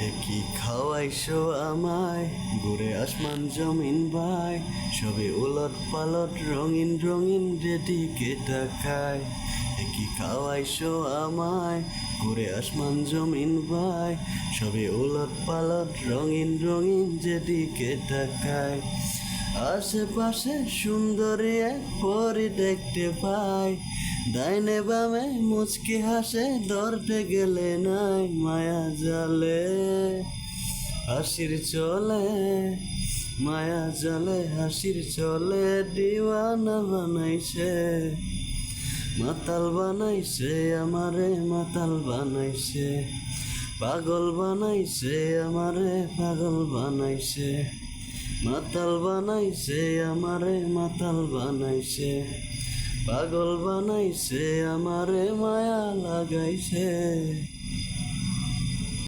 কি খাওয়াইছো আমায় ঘুরে আসমান জমিন ভাই সবে উলট পালট রঙিন রঙিন যেদিকে তাকায় কি খাওয়াইছো আমায় ঘুরে আসমান জমিন ভাই সবে উলট পালট রঙিন রঙিন যেদিকে তাকায় আশেপাশে সুন্দরী এক পরি দেখতে পাই ডাইনে বামে মুচকি হাসে ধরতে গেলে নাই মায়া জালে হাসির চলে মায়া জালে হাসির চলে দিওয়ানা বানাইছে মাতাল বানাইছে আমারে মাতাল বানাইছে পাগল বানাইছে আমারে পাগল বানাইছে মাতাল বানাইছে আমারে মাতাল বানাইছে পাগল বানাইছে আমারে মায়া লাগাইছে।